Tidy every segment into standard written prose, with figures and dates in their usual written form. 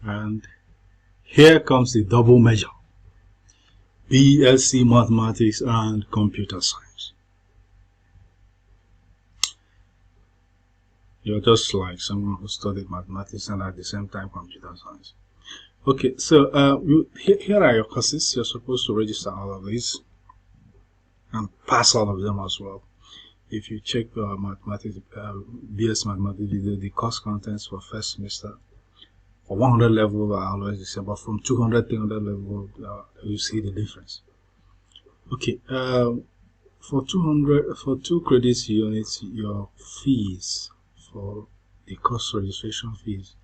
And here comes the double major: B.Sc Mathematics and Computer Science. You're just like someone who studied mathematics and at the same time computer science. Okay, so here are your courses. You're supposed to register all of these and pass all of them as well. If you check mathematics, B.Sc Mathematics, the course contents for first semester for 100 level are always the same, but from 200, 300 level, you see the difference. Okay, for 2 credits units, your fees for the course registration fees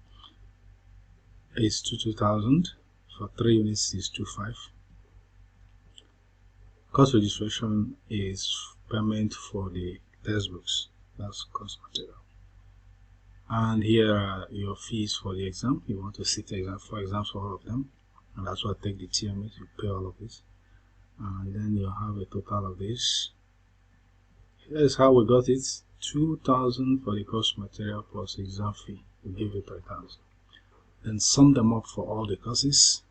is 2,000. For 3 units is 2,500. Course registration is payment for the textbooks. That's course material. And here are your fees for the exam. You want to sit exam for exams for all of them, and that's what take the TMS. You pay all of this, and then you have a total of this. Here's how we got it: 2,000 for the course material plus exam fee. We give you 3,000. Then sum them up for all the courses.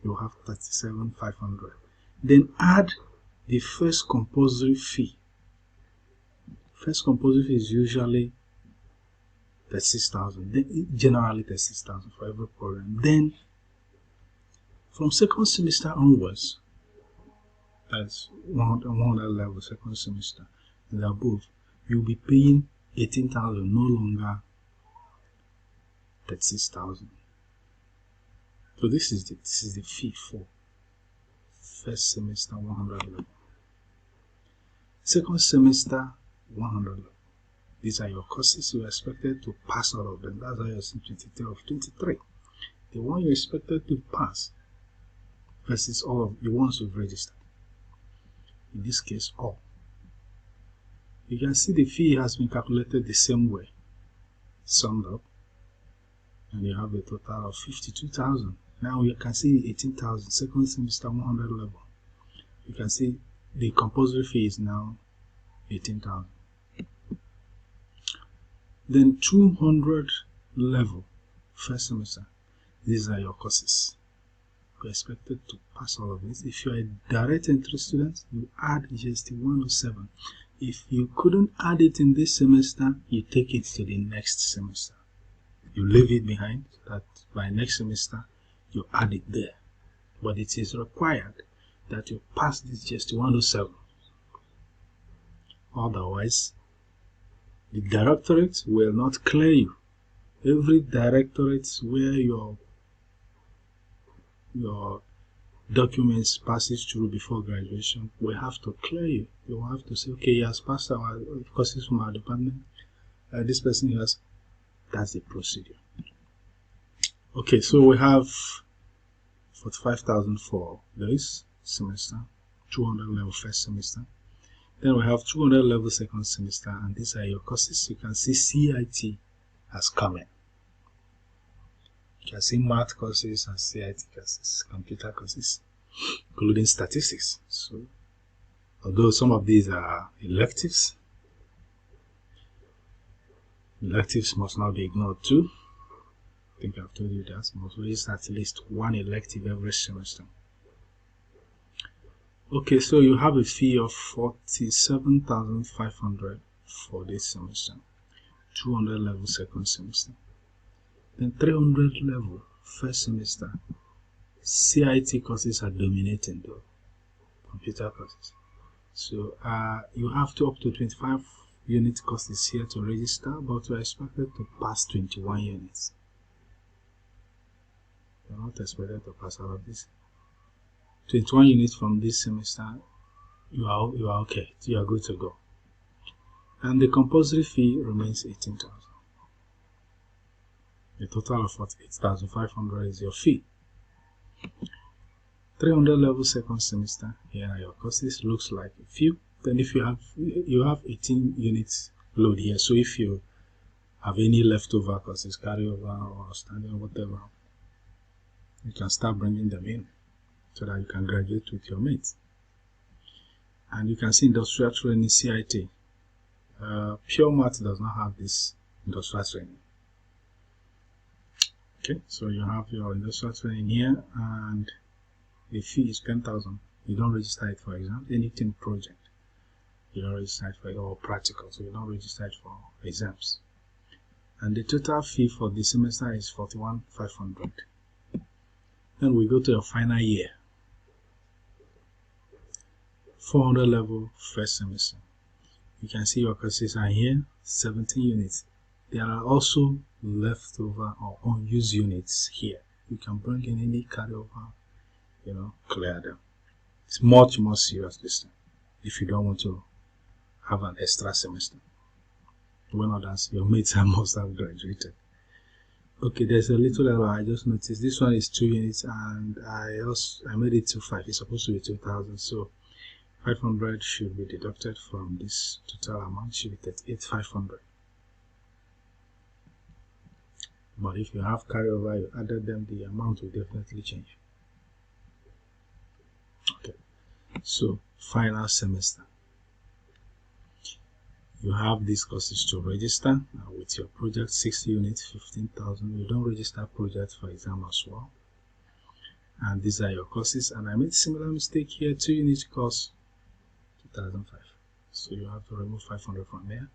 You have 37,500. Then add the first compulsory fee. First compulsory fee is usually 36,000. Then generally 36,000 for every program. Then from second semester onwards, that's 100 level, second semester and above, you'll be paying 18,000, no longer 36,000. So this is the fee for first semester 100 level. Second semester 100 level. These are your courses. You are expected to pass all of them. That's why you're seeing 23 of 23. The one you're expected to pass versus all of the ones you've registered. In this case, all. You can see the fee has been calculated the same way, summed up, and you have a total of 52,000. Now you can see 18,000, second semester 100 level. You can see the compulsory fee is now 18,000. Then 200 level, first semester. These are your courses. You're expected to pass all of this. If you're a direct entry student, you add GST 107. If you couldn't add it in this semester, you take it to the next semester. You leave it behind, so that by next semester, you add it there. But it is required that you pass this GST 107. Otherwise, the directorate will not clear you. Every directorate where your documents passes through before graduation will have to clear you. You will have to say, okay, he has passed our courses from our department. This person has. That's the procedure. Okay, so we have 45,000 for this semester, 200 level first semester. Then we have 200 level second semester, and these are your courses. You can see CIT has come in. You can see math courses and CIT courses, computer courses, including statistics. So, although some of these are electives, electives must not be ignored too. I think I've told you that. Must register at least one elective every semester. Okay, so you have a fee of 47,500 for this semester, 200 level second semester, then 300 level first semester. CIT courses are dominating though, computer courses. So you have to up to 25 unit courses here to register, but you are expected to pass 21 units. You are not expected to pass all of this. 21 units from this semester, you are okay. You are good to go. And the compulsory fee remains 18,000. A total of 48,500 is your fee. 300 level second semester. Here are your courses. Looks like a few. Then if you have 18 units load here. So if you have any leftover courses, carryover or standing or whatever, you can start bringing them in, so that you can graduate with your mates. And you can see industrial training CIT. Pure math does not have this industrial training. Okay, so you have your industrial training here, and the fee is 10,000. You don't register it for exam. Anything project, you don't register it for it, or practical, so you don't register it for exams. And the total fee for the semester is 41,500. Then we go to your final year, 400 level first semester. You can see your courses are here, 17 units. There are also leftover or unused units here. You can bring in any carryover, clear them. It's much more serious this time if you don't want to have an extra semester when others, your mates, must have graduated. Okay, there's a little error I just noticed. This one is 2 units, and I made it to 5. It's supposed to be 2,000, so 500 should be deducted from this total amount. Should be 38,500. But if you have carryover, you added them, the amount will definitely change. Okay, so final semester. You have these courses to register with your project, 60 units, 15,000. You don't register project for exam as well. And these are your courses. And I made a similar mistake here, 2 units course, 2,005. So you have to remove 500 from there,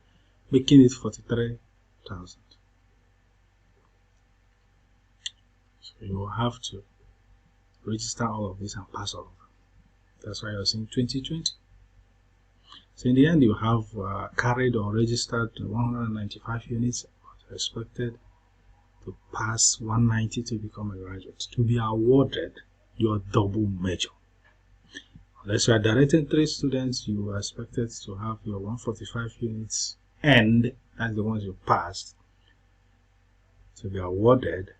making it 43,000. So you will have to register all of this and pass all of them. That's why I was in 2020. So in the end, you have carried or registered 195 units, but expected to pass 190 to become a graduate. To be awarded your double major. Unless you are directing 3 students, you are expected to have your 145 units, and that's the ones you passed, to be awarded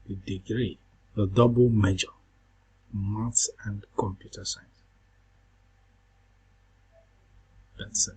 the degree, the double major, maths and computer science. That's it.